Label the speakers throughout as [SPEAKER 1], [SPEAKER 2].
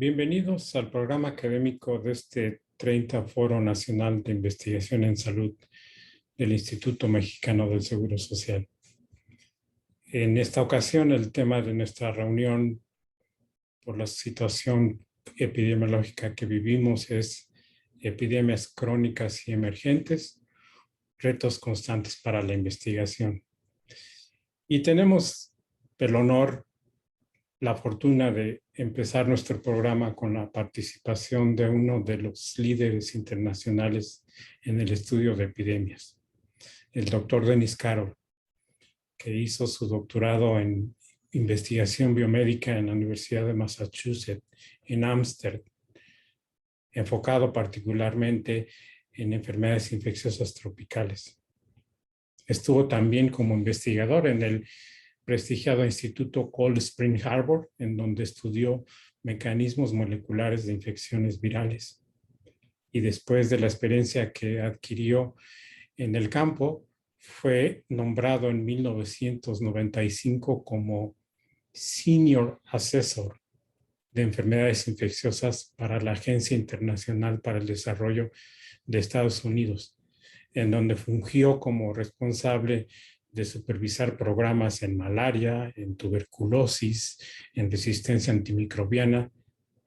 [SPEAKER 1] Bienvenidos al programa académico de este 30 Foro Nacional de Investigación en Salud del Instituto Mexicano del Seguro Social. En esta ocasión, el tema de nuestra reunión por la situación epidemiológica que vivimos es epidemias crónicas y emergentes, retos constantes para la investigación. Y tenemos el honor, la fortuna de empezar nuestro programa con la participación de uno de los líderes internacionales en el estudio de epidemias, el doctor Carroll, que hizo su doctorado en investigación biomédica en la Universidad de Massachusetts, en Amsterdam, enfocado particularmente en enfermedades infecciosas tropicales. Estuvo también como investigador en el prestigiado Instituto Cold Spring Harbor, en donde estudió mecanismos moleculares de infecciones virales. Y después de la experiencia que adquirió en el campo, fue nombrado en 1995 como Senior Assessor de Enfermedades Infecciosas para la Agencia Internacional para el Desarrollo de Estados Unidos, en donde fungió como responsable de supervisar programas en malaria, en tuberculosis, en resistencia antimicrobiana,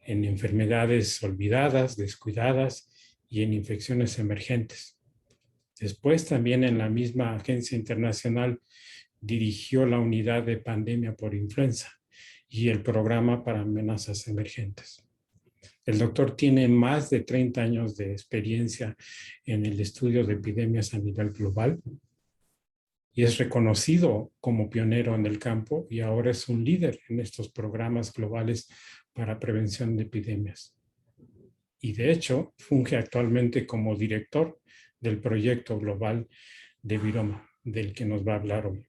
[SPEAKER 1] en enfermedades olvidadas, descuidadas y en infecciones emergentes. Después, también en la misma agencia internacional, dirigió la unidad de pandemia por influenza y el programa para amenazas emergentes. El doctor tiene más de 30 años de experiencia en el estudio de epidemias a nivel global y es reconocido como pionero en el campo y ahora es un líder en estos programas globales para prevención de epidemias. Y de hecho, funge actualmente como director del proyecto global de Virome, del que nos va a hablar hoy.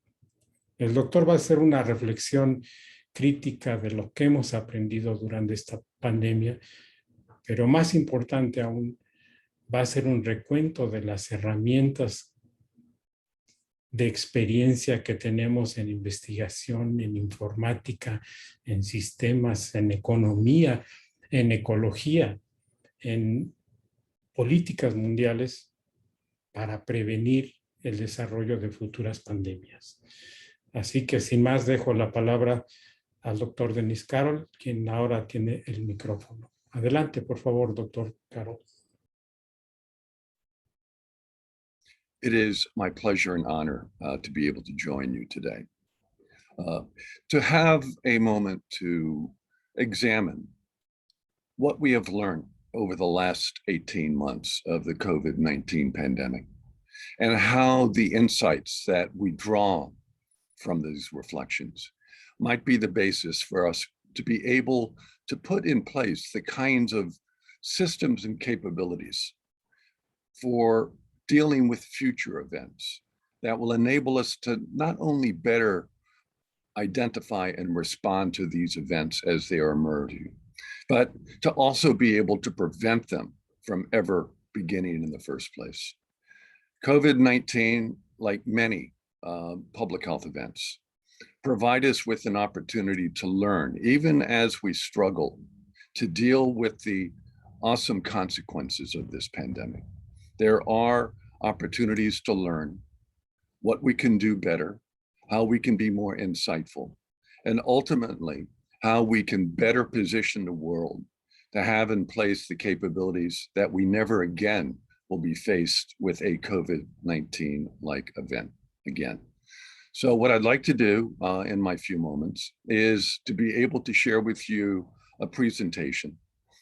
[SPEAKER 1] El doctor va a hacer una reflexión crítica de lo que hemos aprendido durante esta pandemia, pero más importante aún, va a ser un recuento de las herramientas de experiencia que tenemos en investigación, en informática, en sistemas, en economía, en ecología, en políticas mundiales para prevenir el desarrollo de futuras pandemias. Así que sin más dejo la palabra al doctor Carroll, quien ahora tiene el micrófono. Adelante, por favor, doctor Carroll.
[SPEAKER 2] It is my pleasure and honor to be able to join you today. To have a moment to examine what we have learned over the last 18 months of the COVID-19 pandemic and how the insights that we draw from these reflections might be the basis for us to be able to put in place the kinds of systems and capabilities for dealing with future events that will enable us to not only better identify and respond to these events as they are emerging, but to also be able to prevent them from ever beginning in the first place. COVID-19, like many public health events, provide us with an opportunity to learn, even as we struggle to deal with the awesome consequences of this pandemic. There are opportunities to learn what we can do better, how we can be more insightful, and ultimately, how we can better position the world to have in place the capabilities that we never again will be faced with a COVID-19-like event again. So what I'd like to do in my few moments is to be able to share with you a presentation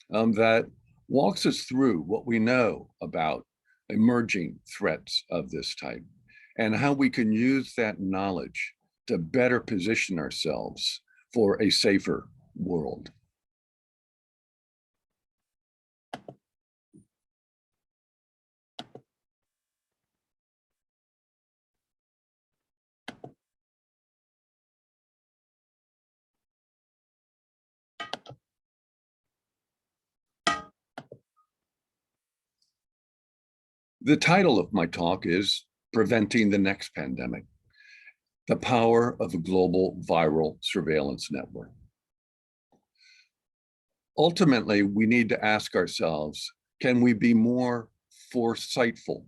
[SPEAKER 2] that walks us through what we know about emerging threats of this type and how we can use that knowledge to better position ourselves for a safer world. The title of my talk is Preventing the Next Pandemic, the Power of a Global Viral Surveillance Network. Ultimately, we need to ask ourselves, can we be more foresightful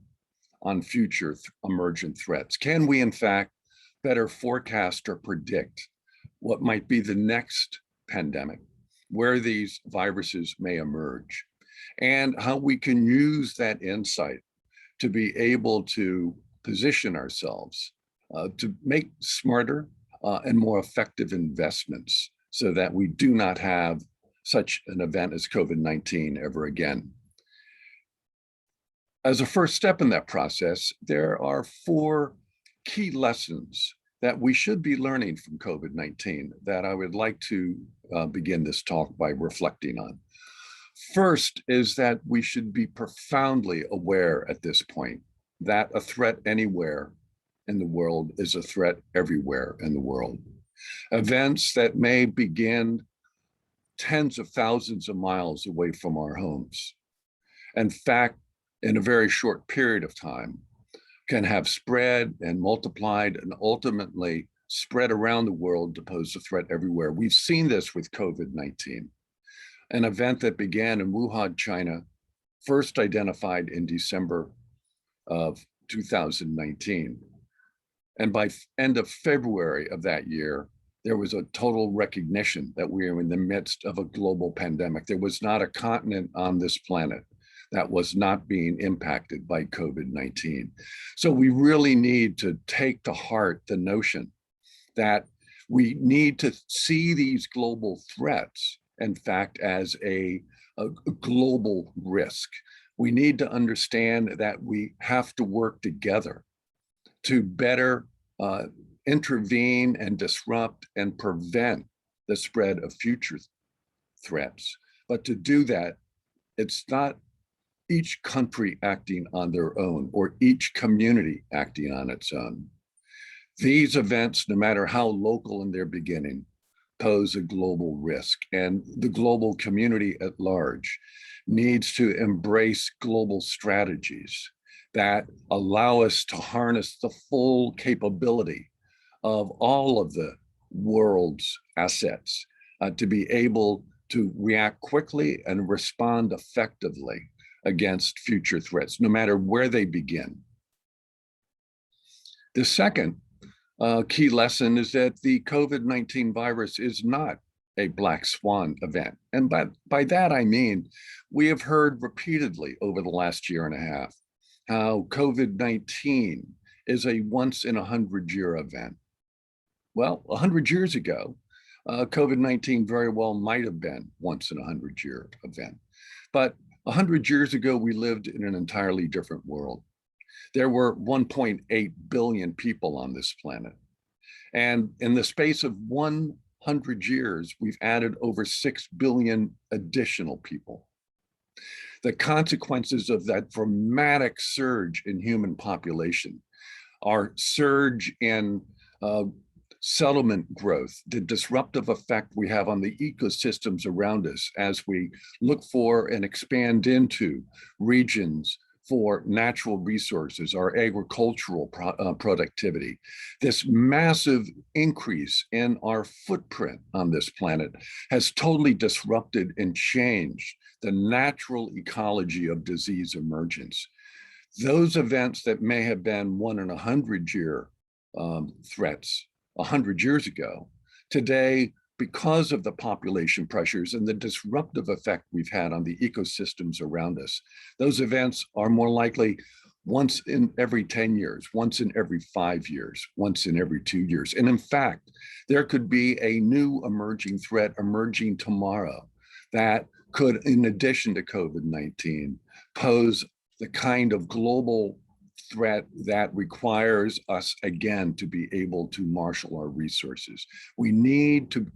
[SPEAKER 2] on future emergent threats? Can we, in fact, better forecast or predict what might be the next pandemic, where these viruses may emerge, and how we can use that insight to be able to position ourselves to make smarter and more effective investments so that we do not have such an event as COVID-19 ever again. As a first step in that process, there are 4 key lessons that we should be learning from COVID-19 that I would like to begin this talk by reflecting on. First is that we should be profoundly aware at this point that a threat anywhere in the world is a threat everywhere in the world. Events that may begin tens of thousands of miles away from our homes, in fact, in a very short period of time, can have spread and multiplied and ultimately spread around the world to pose a threat everywhere. We've seen this with COVID-19, an event that began in Wuhan, China, first identified in December of 2019. And by end of February of that year, there was a total recognition that we are in the midst of a global pandemic. There was not a continent on this planet that was not being impacted by COVID-19. So we really need to take to heart the notion that we need to see these global threats, in fact, as a global risk. We need to understand that we have to work together to better intervene and disrupt and prevent the spread of future threats. But to do that, it's not each country acting on their own or each community acting on its own. These events, no matter how local in their beginning, pose a global risk, and the global community at large needs to embrace global strategies that allow us to harness the full capability of all of the world's assets to be able to react quickly and respond effectively against future threats, no matter where they begin. The second key lesson is that the COVID-19 virus is not a black swan event. And by that, I mean, we have heard repeatedly over the last year and a half how COVID-19 is a once in 100-year event. Well, 100 years ago, COVID-19 very well might have been once in 100-year event. But 100 years ago, we lived in an entirely different world. There were 1.8 billion people on this planet. And in the space of 100 years, we've added over 6 billion additional people. The consequences of that dramatic surge in human population, our surge in settlement growth, the disruptive effect we have on the ecosystems around us as we look for and expand into regions for natural resources, our agricultural productivity. This massive increase in our footprint on this planet has totally disrupted and changed the natural ecology of disease emergence. Those events that may have been 1 in 100-year threats 100 years ago, today, because of the population pressures and the disruptive effect we've had on the ecosystems around us, those events are more likely once in every 10 years, once in every 5 years, once in every 2 years. And in fact, there could be a new emerging threat emerging tomorrow that could, in addition to COVID-19, pose the kind of global threat that requires us, again, to be able to marshal our resources. We need to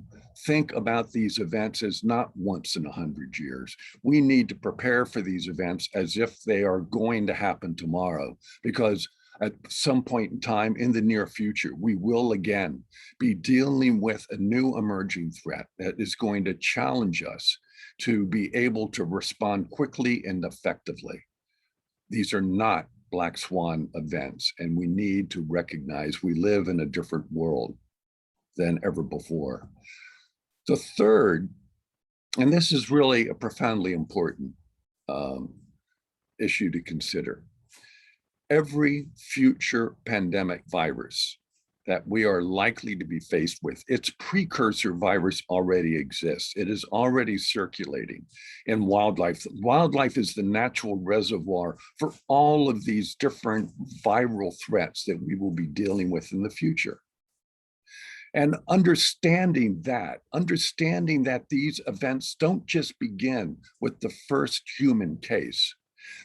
[SPEAKER 2] think about these events as not once in 100 years. We need to prepare for these events as if they are going to happen tomorrow, because at some point in time in the near future, we will again be dealing with a new emerging threat that is going to challenge us to be able to respond quickly and effectively. These are not black swan events, and we need to recognize we live in a different world than ever before. The third And this is really a profoundly important issue to consider. Every future pandemic virus that we are likely to be faced with, its precursor virus already exists. It is already circulating in wildlife. Wildlife is the natural reservoir for all of these different viral threats that we will be dealing with in the future. And understanding that these events don't just begin with the first human case.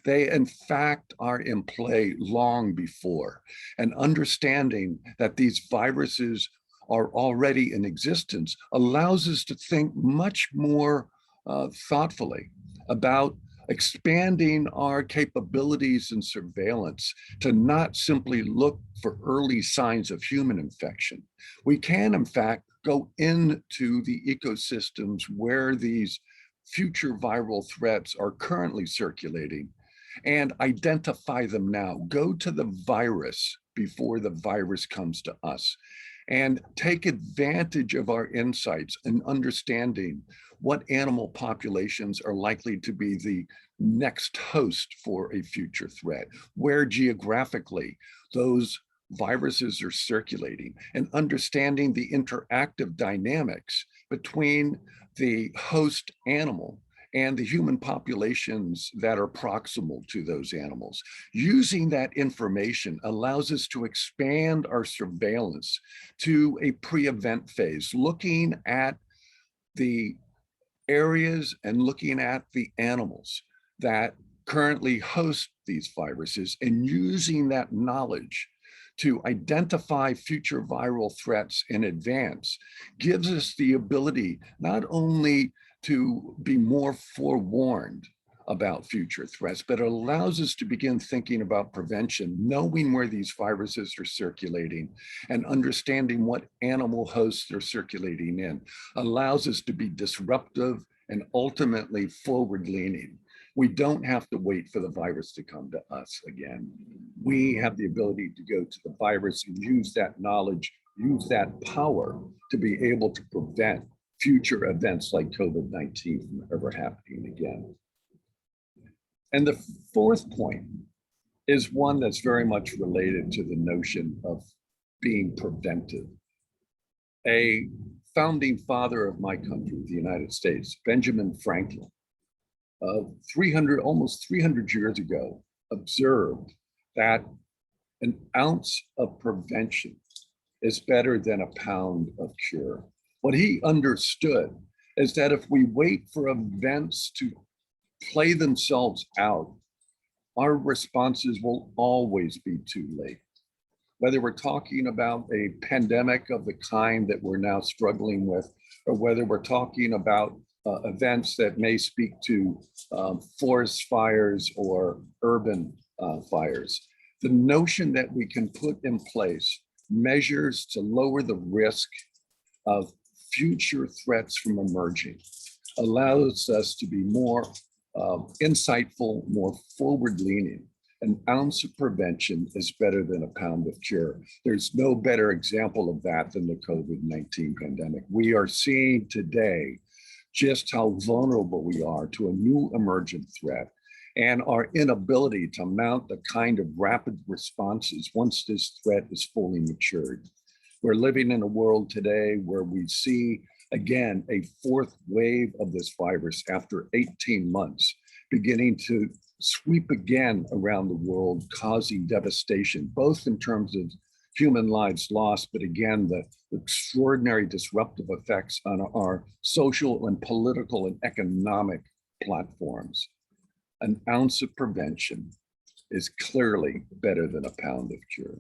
[SPEAKER 2] They, in fact, are in play long before. And understanding that these viruses are already in existence allows us to think much more thoughtfully about expanding our capabilities and surveillance to not simply look for early signs of human infection. We can, in fact, go into the ecosystems where these future viral threats are currently circulating and identify them now. Go to the virus before the virus comes to us and take advantage of our insights and understanding what animal populations are likely to be the next host for a future threat, where geographically those viruses are circulating, and understanding the interactive dynamics between the host animal and the human populations that are proximal to those animals. Using that information allows us to expand our surveillance to a pre-event phase, looking at the areas and looking at the animals that currently host these viruses, and using that knowledge to identify future viral threats in advance gives us the ability not only to be more forewarned about future threats, but it allows us to begin thinking about prevention, knowing where these viruses are circulating and understanding what animal hosts they're circulating in, allows us to be disruptive and ultimately forward-leaning. We don't have to wait for the virus to come to us again. We have the ability to go to the virus and use that knowledge, use that power to be able to prevent future events like COVID-19 from ever happening again. And the fourth point is one that's very much related to the notion of being preventive. A founding father of my country, the United States, Benjamin Franklin, almost 300 years ago, observed that an ounce of prevention is better than a pound of cure. What he understood is that if we wait for events to play themselves out, our responses will always be too late. Whether we're talking about a pandemic of the kind that we're now struggling with, or whether we're talking about events that may speak to forest fires or urban fires, the notion that we can put in place measures to lower the risk of future threats from emerging allows us to be more insightful, more forward-leaning. An ounce of prevention is better than a pound of cure. There's no better example of that than the COVID-19 pandemic. We are seeing today just how vulnerable we are to a new emergent threat and our inability to mount the kind of rapid responses once this threat is fully matured. We're living in a world today where we see, again, a fourth wave of this virus after 18 months, beginning to sweep again around the world, causing devastation, both in terms of human lives lost, but again, the extraordinary disruptive effects on our social and political and economic platforms. An ounce of prevention is clearly better than a pound of cure.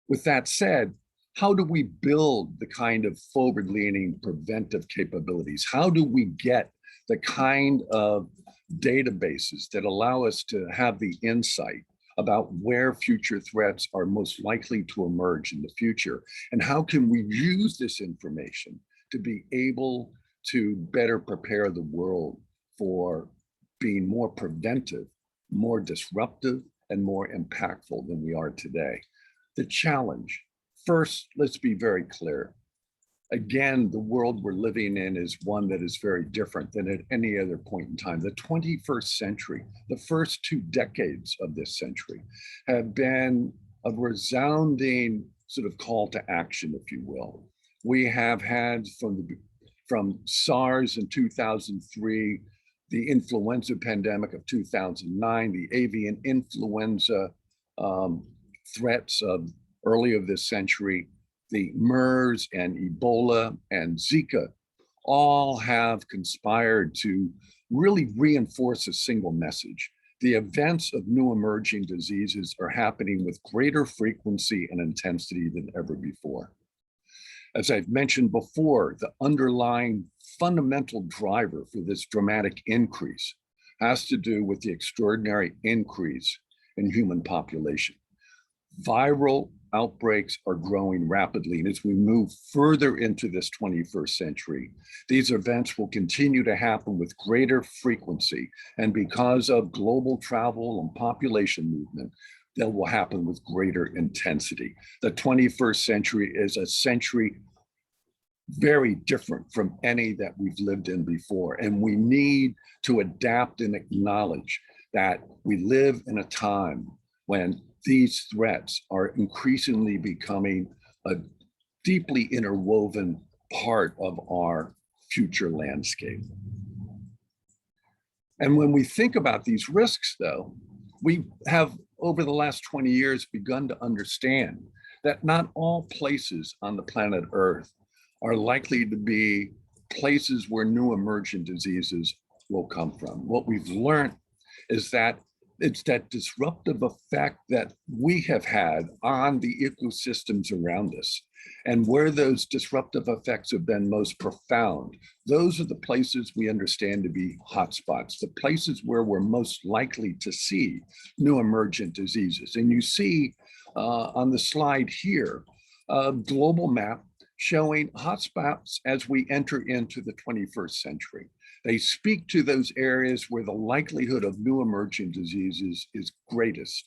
[SPEAKER 2] With that said, how do we build the kind of forward-leaning preventive capabilities? How do we get the kind of databases that allow us to have the insight about where future threats are most likely to emerge in the future? And how can we use this information to be able to better prepare the world for being more preventive, more disruptive, and more impactful than we are today? The challenge, first, let's be very clear. Again, the world we're living in is one that is very different than at any other point in time. The 21st century, the first 2 decades of this century, have been a resounding sort of call to action, if you will. We have had from SARS in 2003, the influenza pandemic of 2009, the avian influenza threats of early of this century, the MERS and Ebola and Zika all have conspired to really reinforce a single message. The events of new emerging diseases are happening with greater frequency and intensity than ever before. As I've mentioned before, the underlying fundamental driver for this dramatic increase has to do with the extraordinary increase in human population. Viral outbreaks are growing rapidly, and as we move further into this 21st century, these events will continue to happen with greater frequency, and because of global travel and population movement, that will happen with greater intensity. The 21st century is a century very different from any that we've lived in before, and we need to adapt and acknowledge that we live in a time when these threats are increasingly becoming a deeply interwoven part of our future landscape. And when we think about these risks, though, we have over the last 20 years begun to understand that not all places on the planet Earth are likely to be places where new emergent diseases will come from. What we've learned is that it's that disruptive effect that we have had on the ecosystems around us. And where those disruptive effects have been most profound, those are the places we understand to be hotspots, the places where we're most likely to see new emergent diseases. And you see on the slide here, a global map showing hotspots as we enter into the 21st century. They speak to those areas where the likelihood of new emerging diseases is greatest.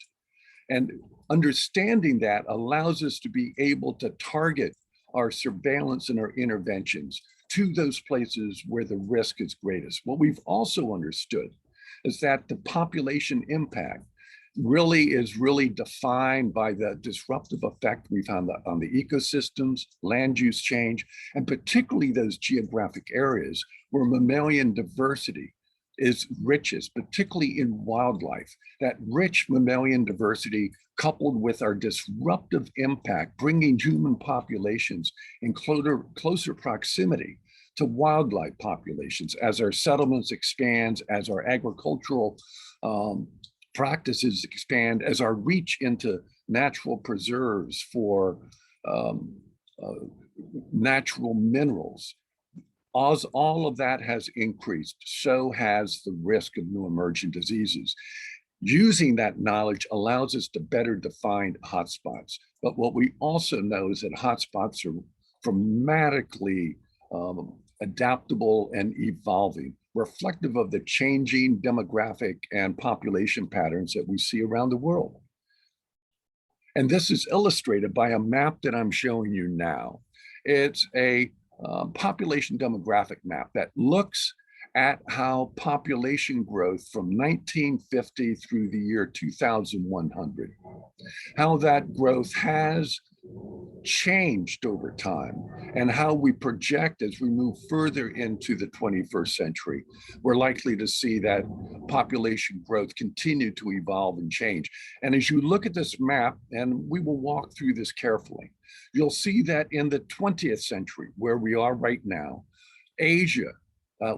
[SPEAKER 2] And understanding that allows us to be able to target our surveillance and our interventions to those places where the risk is greatest. What we've also understood is that the population impact is really defined by the disruptive effect we've had on the ecosystems, land use change, and particularly those geographic areas where mammalian diversity is richest, particularly in wildlife. That rich mammalian diversity coupled with our disruptive impact, bringing human populations in closer proximity to wildlife populations as our settlements expand, as our agricultural practices expand, as our reach into natural preserves for natural minerals. As all of that has increased, so has the risk of new emergent diseases. Using that knowledge allows us to better define hotspots. But what we also know is that hotspots are dramatically adaptable and evolving, reflective of the changing demographic and population patterns that we see around the world. And this is illustrated by a map that I'm showing you now. It's a population demographic map that looks at how population growth from 1950 through the year 2100, how that growth has changed over time, and how we project as we move further into the 21st century. We're likely to see that population growth continue to evolve and change. And as you look at this map, and we will walk through this carefully, you'll see that in the 20th century, where we are right now, Asia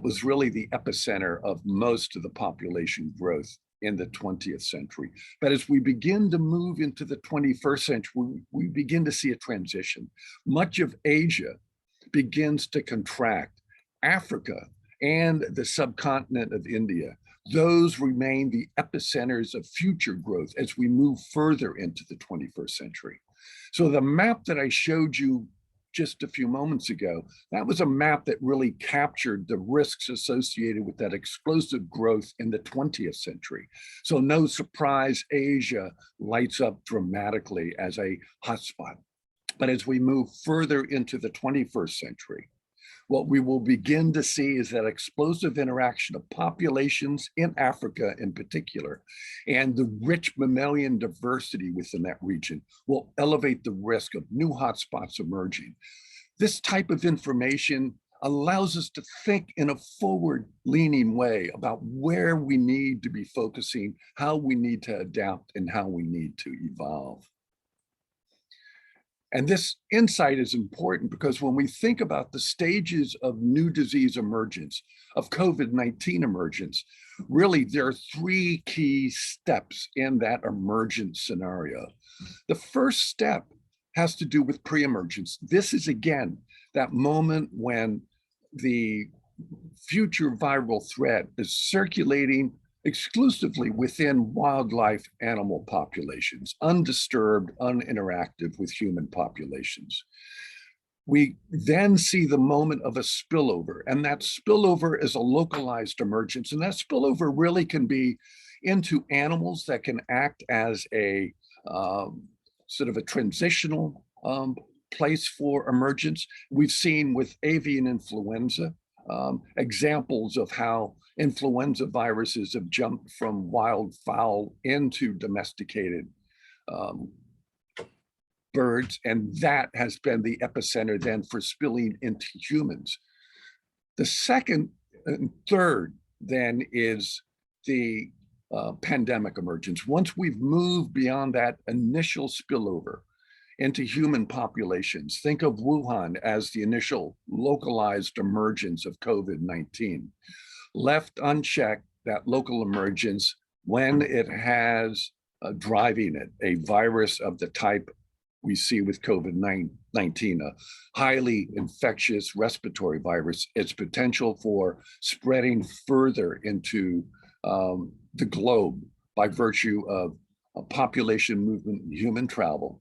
[SPEAKER 2] was really the epicenter of most of the population growth in the 20th century. But as we begin to move into the 21st century, we begin to see a transition. Much of Asia begins to contract. Africa and the subcontinent of India, those remain the epicenters of future growth as we move further into the 21st century. So the map that I showed you just a few moments ago, that was a map that really captured the risks associated with that explosive growth in the 20th century. So no surprise, Asia lights up dramatically as a hotspot. But as we move further into the 21st century, what we will begin to see is that explosive interaction of populations in Africa in particular, and the rich mammalian diversity within that region will elevate the risk of new hotspots emerging. This type of information allows us to think in a forward-leaning way about where we need to be focusing, how we need to adapt, and how we need to evolve. And this insight is important because when we think about the stages of new disease emergence, of COVID-19 emergence, really there are three key steps in that emergence scenario. The first step has to do with pre-emergence. This is, again, that moment when the future viral threat is circulating exclusively within wildlife animal populations, undisturbed, uninteractive with human populations. We then see the moment of a spillover, and that spillover is a localized emergence, and that spillover really can be into animals that can act as a sort of a transitional place for emergence. We've seen with avian influenza examples of how influenza viruses have jumped from wildfowl into domesticated birds, and that has been the epicenter then for spilling into humans. The second and third then is the pandemic emergence. Once we've moved beyond that initial spillover into human populations, think of Wuhan as the initial localized emergence of COVID-19. Left unchecked, that local emergence, when it has driving it, a virus of the type we see with COVID-19, a highly infectious respiratory virus, its potential for spreading further into the globe by virtue of a population movement and human travel,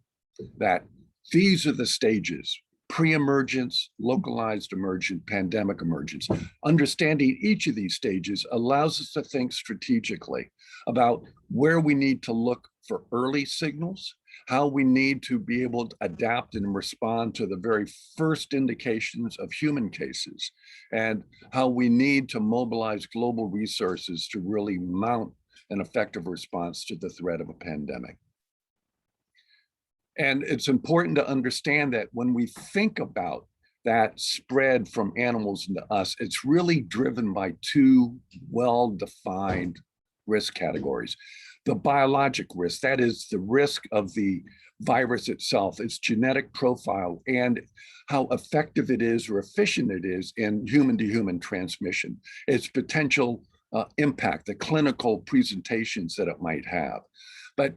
[SPEAKER 2] that these are the stages: pre-emergence, localized emergence, pandemic emergence. Understanding each of these stages allows us to think strategically about where we need to look for early signals, how we need to be able to adapt and respond to the very first indications of human cases, and how we need to mobilize global resources to really mount an effective response to the threat of a pandemic. And it's important to understand that when we think about that spread from animals into us, it's really driven by two well-defined risk categories. The biologic risk, that is the risk of the virus itself, its genetic profile, and how effective it is or efficient it is in human-to-human transmission, its potential impact, the clinical presentations that it might have. But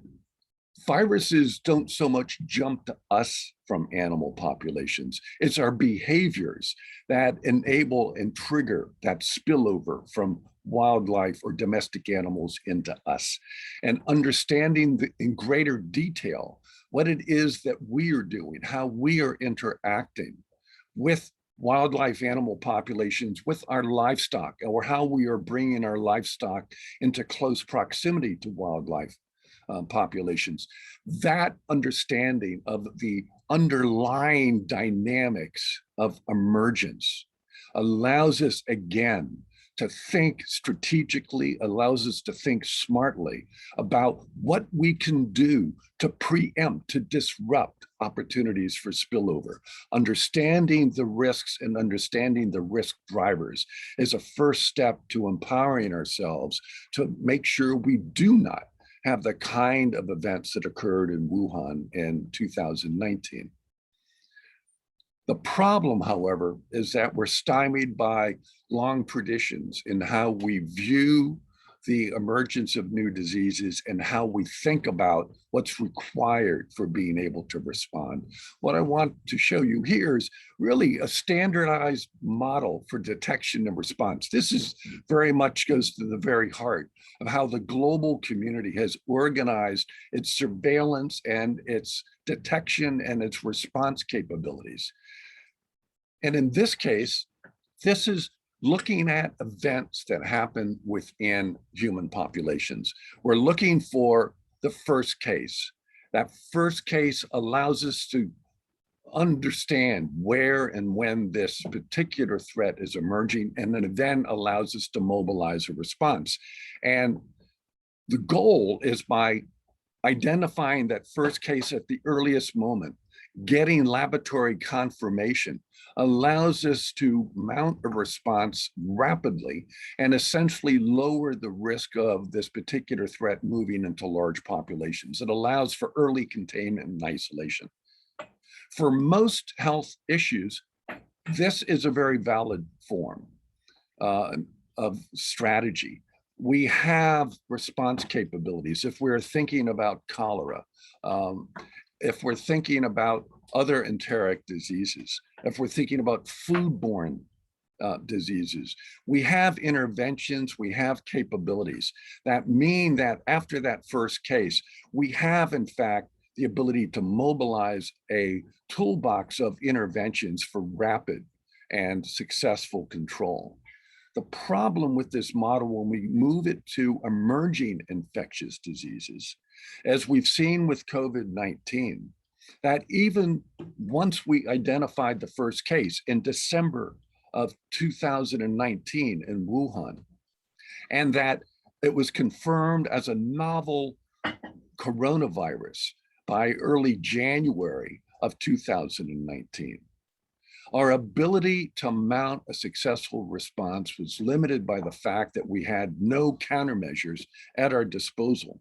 [SPEAKER 2] viruses don't so much jump to us from animal populations. It's our behaviors that enable and trigger that spillover from wildlife or domestic animals into us. And understanding in greater detail what it is that we are doing, how we are interacting with wildlife animal populations, with our livestock, or how we are bringing our livestock into close proximity to wildlife populations. That understanding of the underlying dynamics of emergence allows us, again, to think strategically, allows us to think smartly about what we can do to preempt, to disrupt opportunities for spillover. Understanding the risks and understanding the risk drivers is a first step to empowering ourselves to make sure we do not have the kind of events that occurred in Wuhan in 2019. The problem, however, is that we're stymied by long traditions in how we view the emergence of new diseases and how we think about what's required for being able to respond. What I want to show you here is really a standardized model for detection and response. This is very much goes to the very heart of how the global community has organized its surveillance and its detection and its response capabilities. And in this case, this is looking at events that happen within human populations. We're looking for the first case. That first case allows us to understand where and when this particular threat is emerging, and then allows us to mobilize a response. And the goal is by identifying that first case at the earliest moment, getting laboratory confirmation allows us to mount a response rapidly and essentially lower the risk of this particular threat moving into large populations. It allows for early containment and isolation. For most health issues, this is a very valid form of strategy. We have response capabilities. If we're thinking about cholera, if we're thinking about other enteric diseases, if we're thinking about foodborne diseases, we have interventions, we have capabilities that mean that after that first case, we have in fact the ability to mobilize a toolbox of interventions for rapid and successful control. The problem with this model when we move it to emerging infectious diseases, as we've seen with COVID-19, that even once we identified the first case in December of 2019 in Wuhan, and that it was confirmed as a novel coronavirus by early January of 2019. Our ability to mount a successful response was limited by the fact that we had no countermeasures at our disposal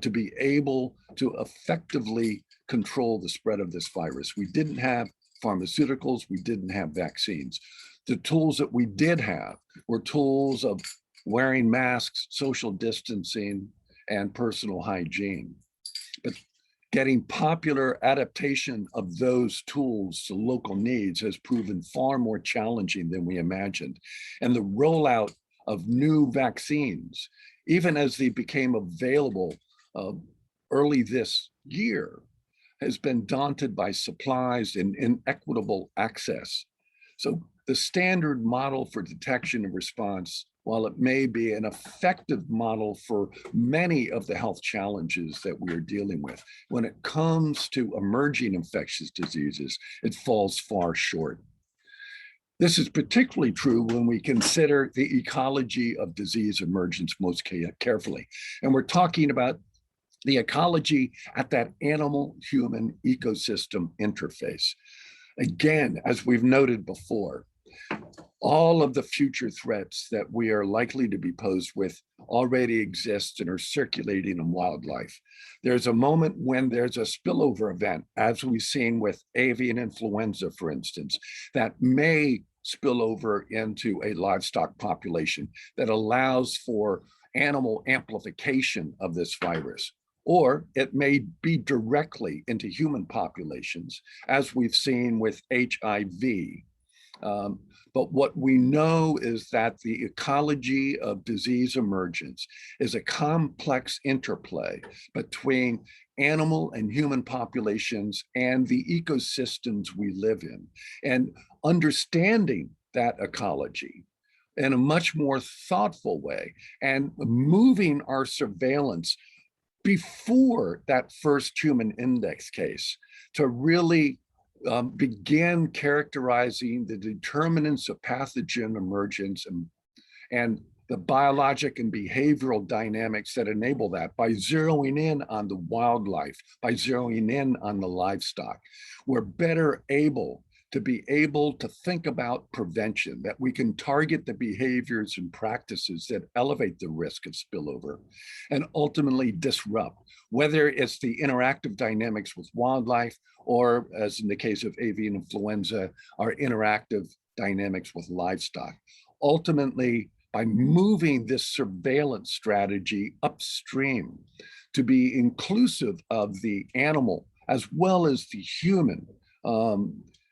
[SPEAKER 2] to be able to effectively control the spread of this virus. We didn't have pharmaceuticals, we didn't have vaccines. The tools that we did have were tools of wearing masks, social distancing, and personal hygiene. But getting popular adaptation of those tools to local needs has proven far more challenging than we imagined. And the rollout of new vaccines, even as they became available early this year, has been daunted by supplies and inequitable access. So the standard model for detection and response, while it may be an effective model for many of the health challenges that we are dealing with, when it comes to emerging infectious diseases, it falls far short. This is particularly true when we consider the ecology of disease emergence most carefully. And we're talking about the ecology at that animal-human ecosystem interface. Again, as we've noted before, all of the future threats that we are likely to be posed with already exist and are circulating in wildlife. There's a moment when there's a spillover event, as we've seen with avian influenza, for instance, that may spill over into a livestock population that allows for animal amplification of this virus. Or it may be directly into human populations, as we've seen with HIV. But what we know is that the ecology of disease emergence is a complex interplay between animal and human populations and the ecosystems we live in. And understanding that ecology in a much more thoughtful way and moving our surveillance before that first human index case to really begin characterizing the determinants of pathogen emergence and the biologic and behavioral dynamics that enable that by zeroing in on the wildlife, by zeroing in on the livestock. We're better able to think about prevention, that we can target the behaviors and practices that elevate the risk of spillover and ultimately disrupt, whether it's the interactive dynamics with wildlife or, as in the case of avian influenza, our interactive dynamics with livestock. Ultimately, by moving this surveillance strategy upstream to be inclusive of the animal as well as the human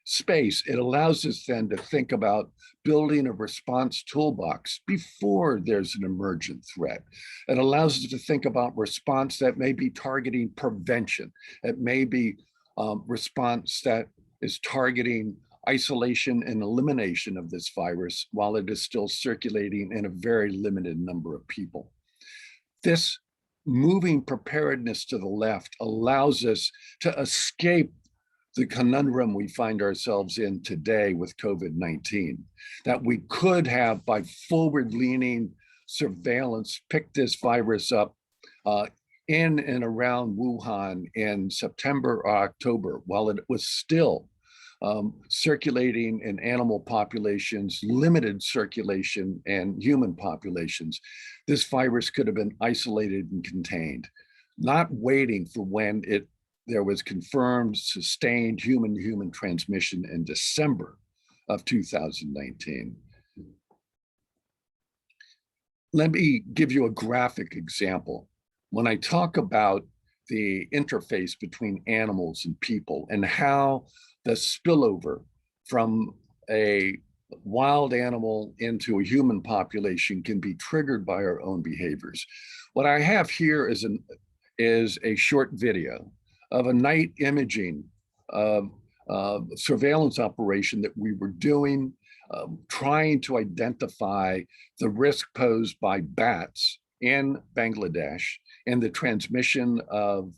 [SPEAKER 2] space, it allows us then to think about building a response toolbox before there's an emergent threat. It allows us to think about response that may be targeting prevention. It may be response that is targeting isolation and elimination of this virus while it is still circulating in a very limited number of people. This moving preparedness to the left allows us to escape the conundrum we find ourselves in today with COVID-19, that we could have, by forward-leaning surveillance, picked this virus up in and around Wuhan in September or October, while it was still circulating in animal populations, limited circulation in human populations. This virus could have been isolated and contained, not waiting for when there was confirmed sustained human-to-human transmission in December of 2019. Let me give you a graphic example. When I talk about the interface between animals and people and how the spillover from a wild animal into a human population can be triggered by our own behaviors. What I have here is a short video of a night imaging surveillance operation that we were doing, trying to identify the risk posed by bats in Bangladesh and the transmission of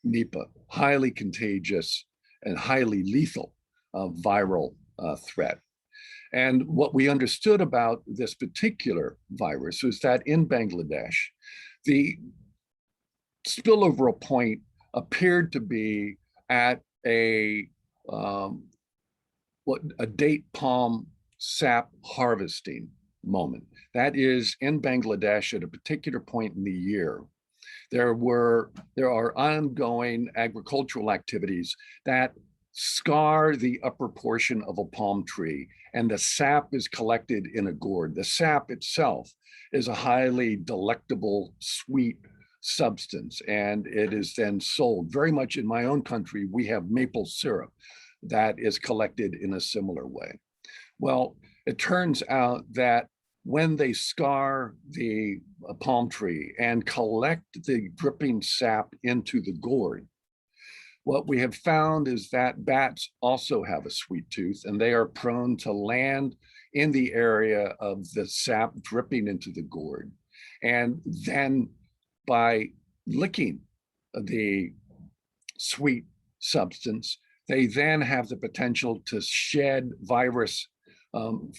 [SPEAKER 2] Nipah, highly contagious and highly lethal viral threat. And what we understood about this particular virus was that in Bangladesh, the spillover point appeared to be at a date palm sap harvesting moment. That is, in Bangladesh at a particular point in the year, there are ongoing agricultural activities that scar the upper portion of a palm tree, and the sap is collected in a gourd. The sap itself is a highly delectable, sweet substance, and it is then sold. Very much in my own country, we have maple syrup that is collected in a similar way. Well, it turns out that when they scar the palm tree and collect the dripping sap into the gourd, what we have found is that bats also have a sweet tooth, and they are prone to land in the area of the sap dripping into the gourd. And then by licking the sweet substance, they then have the potential to shed virus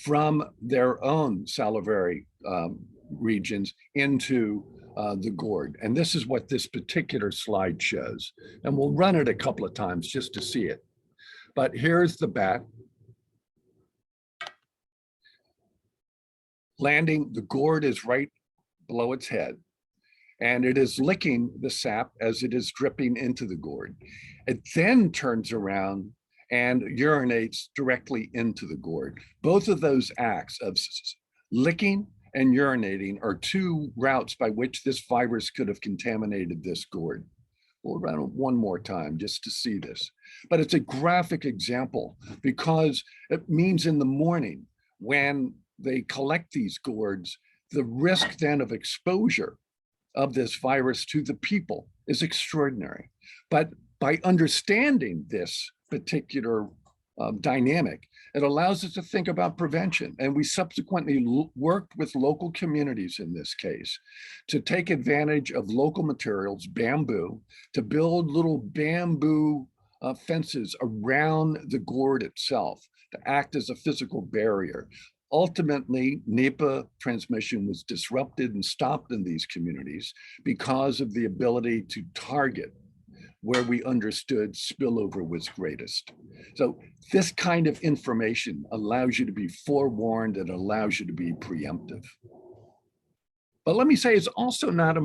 [SPEAKER 2] from their own salivary regions into the gourd. And this is what this particular slide shows. And we'll run it a couple of times just to see it. But here's the bat landing. The gourd is right below its head, and it is licking the sap as it is dripping into the gourd. It then turns around and urinates directly into the gourd. Both of those acts of licking and urinating are two routes by which this virus could have contaminated this gourd. We'll run it one more time just to see this. But it's a graphic example because it means in the morning when they collect these gourds, the risk then of exposure of this virus to the people is extraordinary. But by understanding this particular dynamic, it allows us to think about prevention. And we subsequently worked with local communities in this case to take advantage of local materials, bamboo, to build little bamboo fences around the gourd itself to act as a physical barrier. Ultimately, Nipah transmission was disrupted and stopped in these communities because of the ability to target where we understood spillover was greatest. So this kind of information allows you to be forewarned and allows you to be preemptive. But let me say, it's also not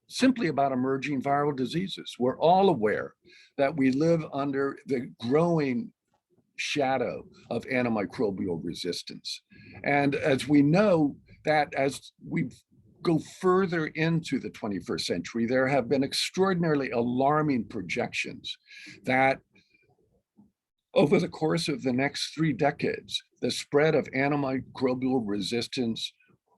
[SPEAKER 2] simply about emerging viral diseases. We're all aware that we live under the growing shadow of antimicrobial resistance. And as we know that as we go further into the 21st century, there have been extraordinarily alarming projections that over the course of the next 3 decades, the spread of antimicrobial resistance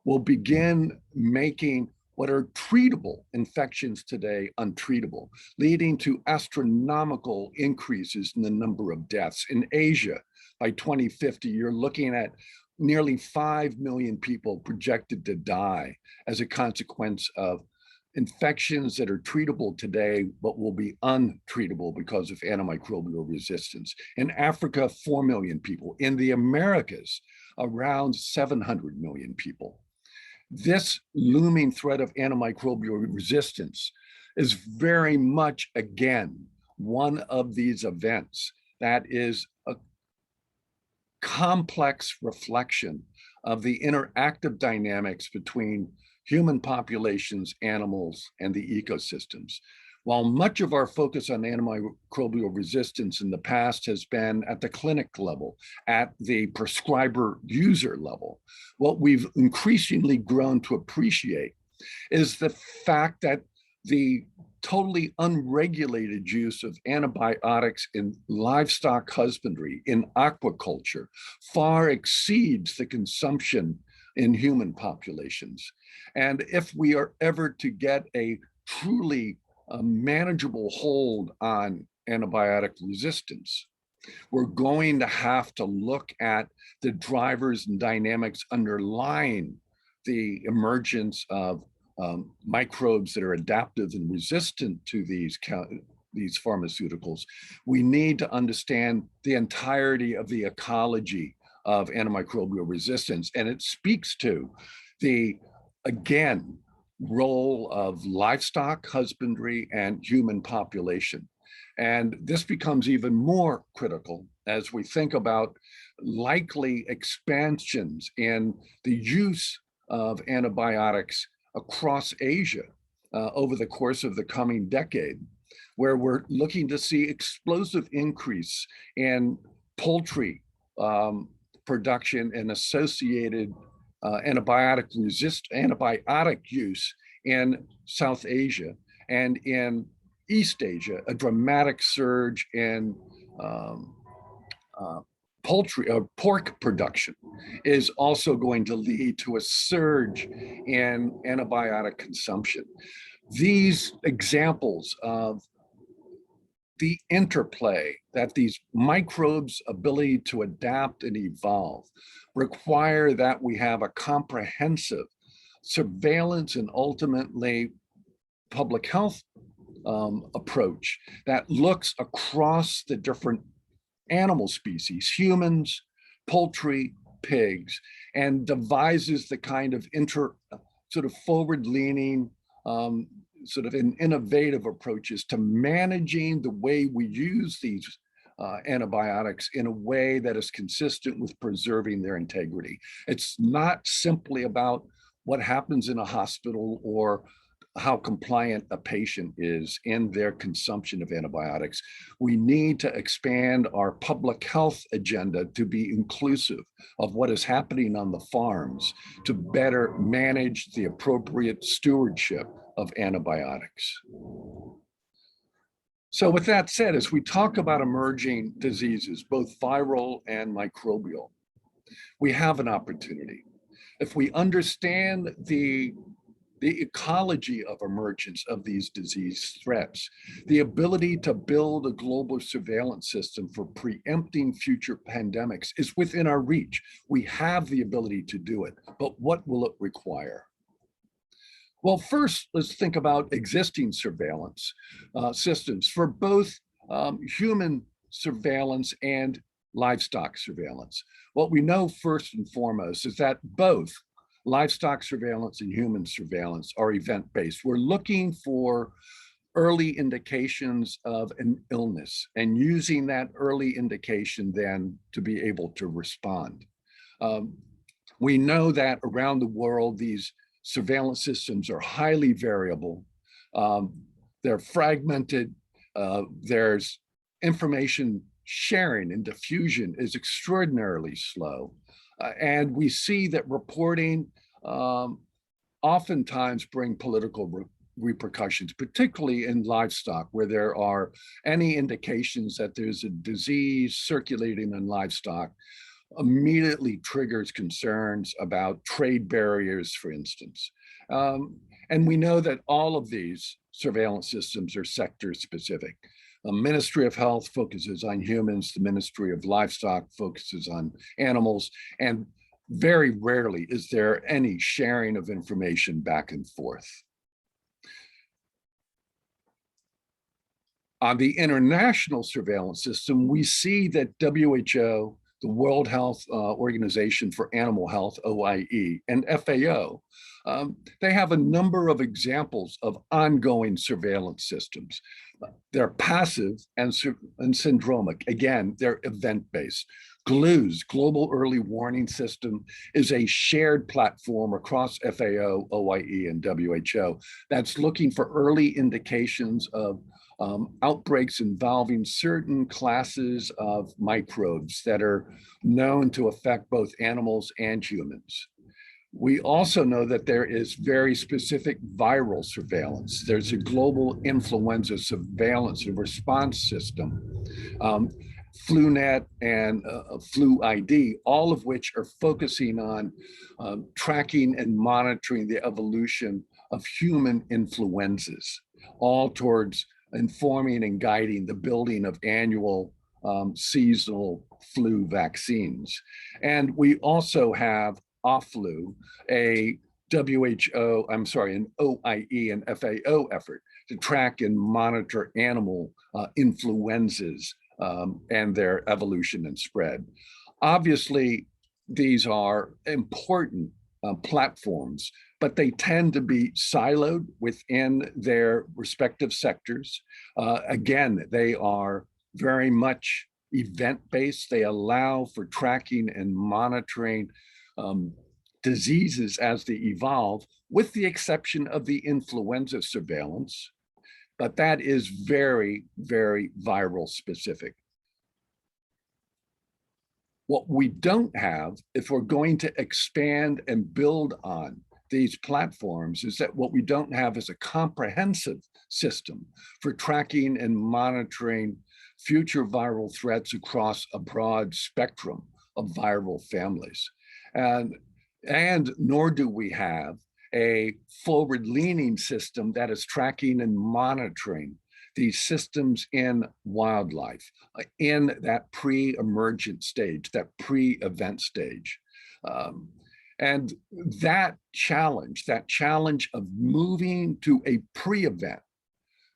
[SPEAKER 2] will begin making what are treatable infections today untreatable, leading to astronomical increases in the number of deaths. In Asia, by 2050, you're looking at nearly 5 million people projected to die as a consequence of infections that are treatable today, but will be untreatable because of antimicrobial resistance. In Africa, 4 million people. In the Americas, around 700 million people. This looming threat of antimicrobial resistance is very much, again, one of these events that is a complex reflection of the interactive dynamics between human populations, animals, and the ecosystems. While much of our focus on antimicrobial resistance in the past has been at the clinic level, at the prescriber user level, what we've increasingly grown to appreciate is the fact that the totally unregulated use of antibiotics in livestock husbandry, in aquaculture, far exceeds the consumption in human populations. And if we are ever to get a truly manageable hold on antibiotic resistance, we're going to have to look at the drivers and dynamics underlying the emergence of microbes that are adaptive and resistant to these pharmaceuticals. We need to understand the entirety of the ecology of antimicrobial resistance. And it speaks to the, again, role of livestock husbandry and human population. And this becomes even more critical as we think about likely expansions in the use of antibiotics across Asia over the course of the coming decade, where we're looking to see explosive increase in poultry production and associated antibiotic use in South Asia, and in East Asia, a dramatic surge in pork production is also going to lead to a surge in antibiotic consumption. These examples of the interplay that these microbes' ability to adapt and evolve require that we have a comprehensive surveillance and ultimately public health approach that looks across the different animal species, humans, poultry, pigs, and devises the kind of sort of forward-leaning, sort of innovative approaches to managing the way we use these antibiotics in a way that is consistent with preserving their integrity. It's not simply about what happens in a hospital or how compliant a patient is in their consumption of antibiotics. We need to expand our public health agenda to be inclusive of what is happening on the farms to better manage the appropriate stewardship of antibiotics. So with that said, as we talk about emerging diseases, both viral and microbial, we have an opportunity. If we understand the ecology of emergence of these disease threats, the ability to build a global surveillance system for preempting future pandemics is within our reach. We have the ability to do it, but what will it require? Well, first, let's think about existing surveillance systems for both human surveillance and livestock surveillance. What we know first and foremost is that both livestock surveillance and human surveillance are event-based. We're looking for early indications of an illness and using that early indication then to be able to respond. We know that around the world, these surveillance systems are highly variable. They're fragmented. There's information sharing and diffusion is extraordinarily slow. And we see that reporting oftentimes bring political repercussions, particularly in livestock, where there are any indications that there's a disease circulating in livestock, immediately triggers concerns about trade barriers, for instance. And we know that all of these surveillance systems are sector specific. The Ministry of Health focuses on humans, the Ministry of Livestock focuses on animals, and very rarely is there any sharing of information back and forth. On the international surveillance system, we see that WHO, the World Health Organization for Animal Health, OIE, and FAO, they have a number of examples of ongoing surveillance systems. They're passive and syndromic. Again, they're event-based. GLUE's Global Early Warning System is a shared platform across FAO, OIE, and WHO that's looking for early indications of outbreaks involving certain classes of microbes that are known to affect both animals and humans. We also know that there is very specific viral surveillance. There's a global influenza surveillance and response system, FluNet and FluID, all of which are focusing on tracking and monitoring the evolution of human influenzas, all towards informing and guiding the building of annual seasonal flu vaccines. And we also have OFFLU, an OIE and FAO effort to track and monitor animal influenzas and their evolution and spread. Obviously, these are important platforms, but they tend to be siloed within their respective sectors. Again, they are very much event-based. They allow for tracking and monitoring diseases as they evolve, with the exception of the influenza surveillance, but that is very, very viral specific. What we don't have, if we're going to expand and build on these platforms, is that what we don't have is a comprehensive system for tracking and monitoring future viral threats across a broad spectrum of viral families. And nor do we have a forward-leaning system that is tracking and monitoring these systems in wildlife, in that pre-emergent stage, that pre-event stage. And that challenge of moving to a pre-event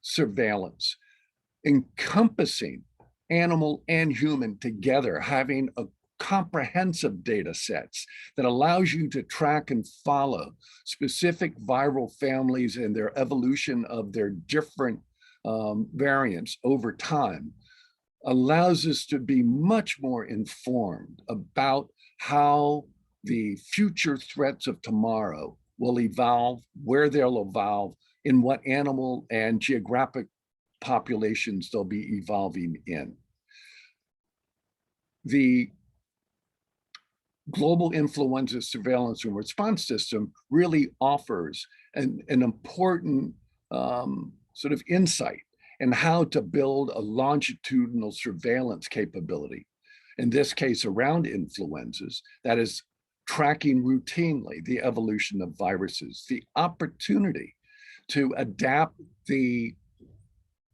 [SPEAKER 2] surveillance, encompassing animal and human together, having a comprehensive data sets that allows you to track and follow specific viral families and their evolution of their different variants over time, allows us to be much more informed about how the future threats of tomorrow will evolve, where they'll evolve, in what animal and geographic populations they'll be evolving in. The Global Influenza Surveillance and Response System really offers an important sort of insight in how to build a longitudinal surveillance capability, in this case around influenzas, that is tracking routinely the evolution of viruses, the opportunity to adapt the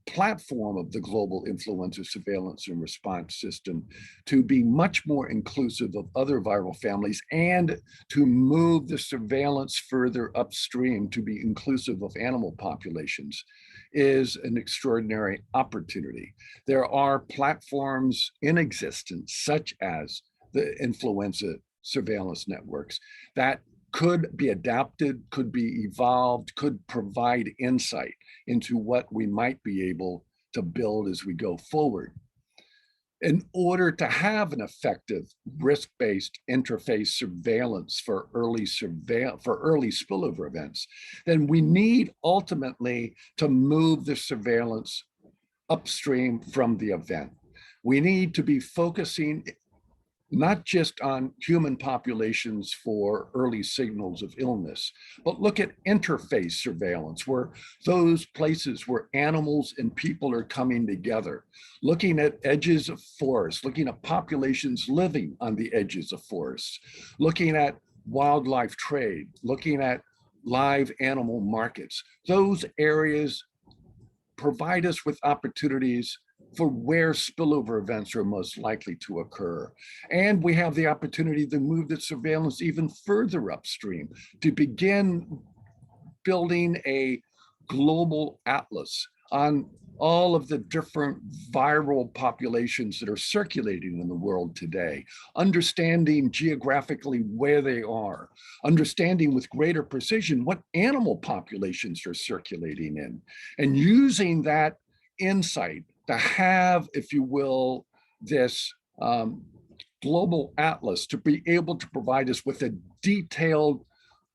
[SPEAKER 2] platform of the Global Influenza Surveillance and Response System to be much more inclusive of other viral families, and to move the surveillance further upstream to be inclusive of animal populations, is an extraordinary opportunity. There are platforms in existence, such as the influenza surveillance networks, that could be adapted, could be evolved, could provide insight into what we might be able to build as we go forward. In order to have an effective risk-based interface surveillance for early spillover events, then we need ultimately to move the surveillance upstream from the event. We need to be focusing not just on human populations for early signals of illness, but look at interface surveillance, where those places where animals and people are coming together, looking at edges of forests, looking at populations living on the edges of forests, looking at wildlife trade, looking at live animal markets. Those areas provide us with opportunities for where spillover events are most likely to occur. And we have the opportunity to move the surveillance even further upstream, to begin building a global atlas on all of the different viral populations that are circulating in the world today, understanding geographically where they are, understanding with greater precision what animal populations are circulating in, and using that insight to have, if you will, this global atlas to be able to provide us with a detailed,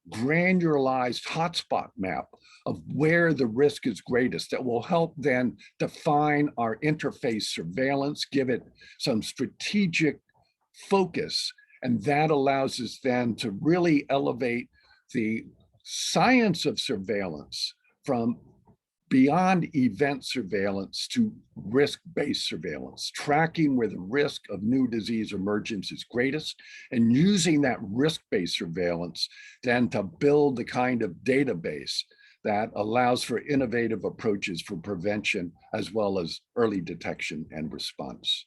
[SPEAKER 2] granularized hotspot map of where the risk is greatest that will help then define our interface surveillance, give it some strategic focus. And that allows us then to really elevate the science of surveillance from beyond event surveillance to risk-based surveillance, tracking where the risk of new disease emergence is greatest, and using that risk-based surveillance then to build the kind of database that allows for innovative approaches for prevention as well as early detection and response.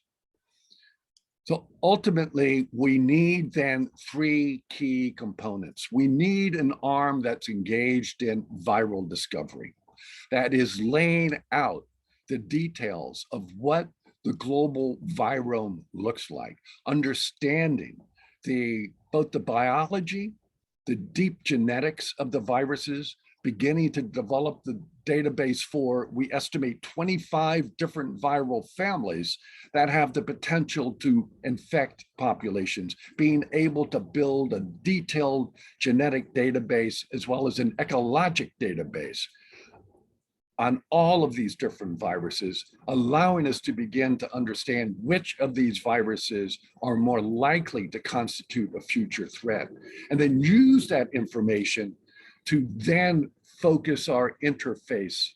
[SPEAKER 2] So ultimately, we need then three key components. We need an arm that's engaged in viral discovery, that is laying out the details of what the global virome looks like, understanding both the biology, the deep genetics of the viruses, beginning to develop the database for, we estimate 25 different viral families that have the potential to infect populations, being able to build a detailed genetic database as well as an ecologic database on all of these different viruses, allowing us to begin to understand which of these viruses are more likely to constitute a future threat, and then use that information to then focus our interface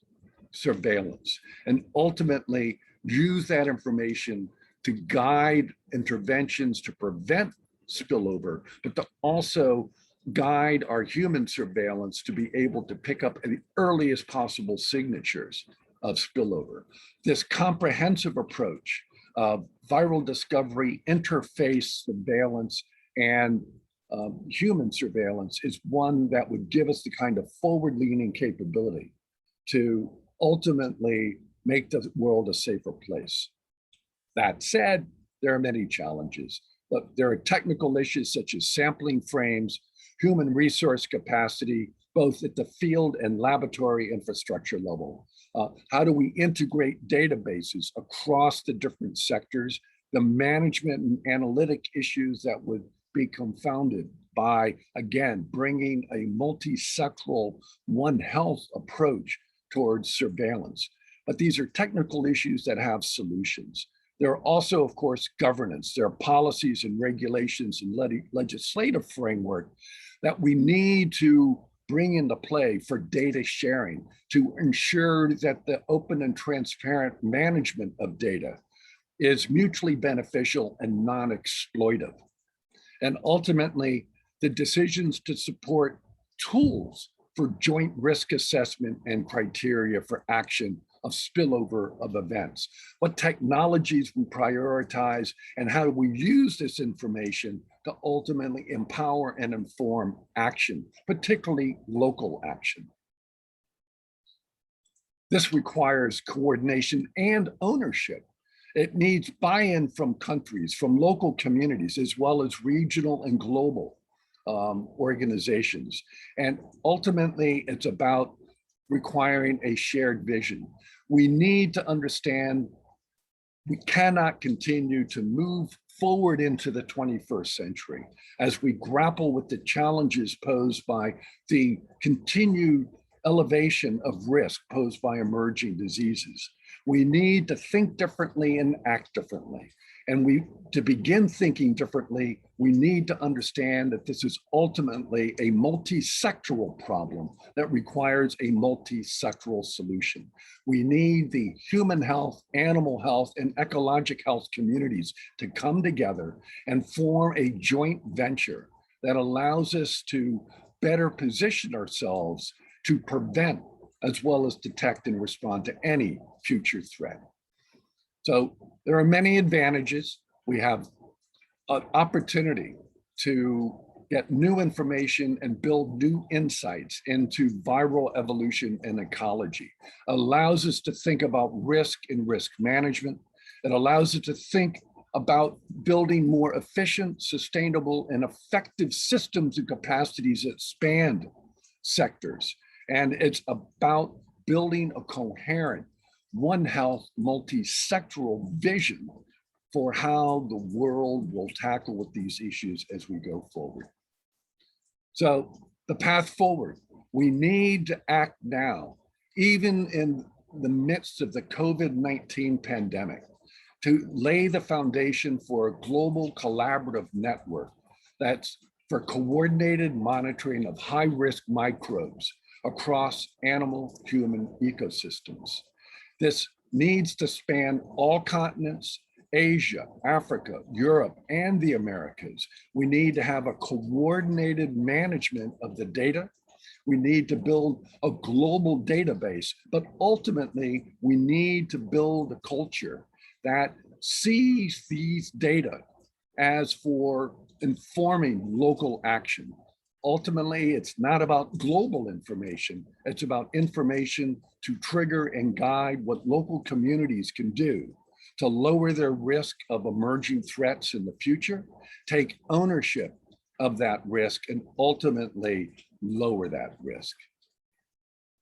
[SPEAKER 2] surveillance and ultimately use that information to guide interventions to prevent spillover, but to also guide our human surveillance to be able to pick up the earliest possible signatures of spillover. This comprehensive approach of viral discovery, interface surveillance, and human surveillance is one that would give us the kind of forward-leaning capability to ultimately make the world a safer place. That said, there are many challenges, but there are technical issues such as sampling frames, human resource capacity, both at the field and laboratory infrastructure level. How do we integrate databases across the different sectors? The management and analytic issues that would be confounded by, again, bringing a multi-sectoral One Health approach towards surveillance. But these are technical issues that have solutions. There are also, of course, governance. There are policies and regulations and legislative framework that we need to bring into play for data sharing to ensure that the open and transparent management of data is mutually beneficial and non-exploitive. And ultimately, the decisions to support tools for joint risk assessment and criteria for action of spillover of events, what technologies we prioritize, and how do we use this information to ultimately empower and inform action, particularly local action. This requires coordination and ownership. It needs buy-in from countries, from local communities, as well as regional and global organizations. And ultimately, it's about requiring a shared vision. We need to understand we cannot continue to move forward into the 21st century as we grapple with the challenges posed by the continued elevation of risk posed by emerging diseases. We need to think differently and act differently. And to begin thinking differently, we need to understand that this is ultimately a multi-sectoral problem that requires a multi-sectoral solution. We need the human health, animal health, and ecologic health communities to come together and form a joint venture that allows us to better position ourselves to prevent as well as detect and respond to any future threat. So there are many advantages. We have an opportunity to get new information and build new insights into viral evolution and ecology. Allows us to think about risk and risk management. It allows us to think about building more efficient, sustainable, and effective systems and capacities that span sectors. And it's about building a coherent, one health, multi-sectoral vision for how the world will tackle with these issues as we go forward. So the path forward, we need to act now, even in the midst of the COVID-19 pandemic, to lay the foundation for a global collaborative network that's for coordinated monitoring of high-risk microbes across animal-human ecosystems. This needs to span all continents, Asia, Africa, Europe, and the Americas. We need to have a coordinated management of the data. We need to build a global database, but ultimately we need to build a culture that sees these data as for informing local action. Ultimately, it's not about global information. It's about information to trigger and guide what local communities can do to lower their risk of emerging threats in the future, take ownership of that risk, and ultimately lower that risk.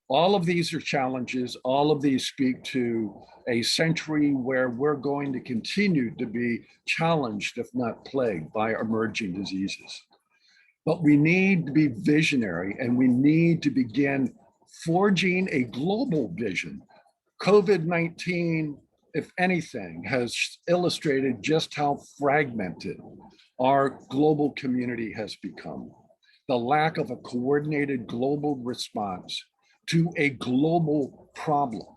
[SPEAKER 2] All of these are challenges. All of these speak to a century where we're going to continue to be challenged, if not plagued, by emerging diseases. But we need to be visionary, and we need to begin forging a global vision. COVID-19, if anything, has illustrated just how fragmented our global community has become. The lack of a coordinated global response to a global problem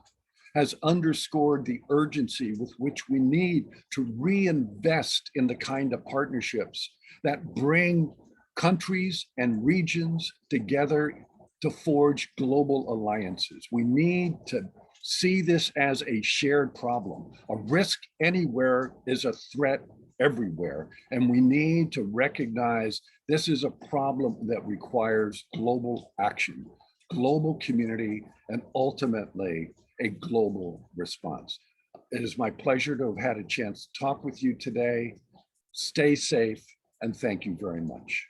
[SPEAKER 2] has underscored the urgency with which we need to reinvest in the kind of partnerships that bring countries and regions together to forge global alliances. We need to see this as a shared problem. A risk anywhere is a threat everywhere, and we need to recognize this is a problem that requires global action, global community, and ultimately a global response. It is my pleasure to have had a chance to talk with you today. Stay safe, and thank you very much.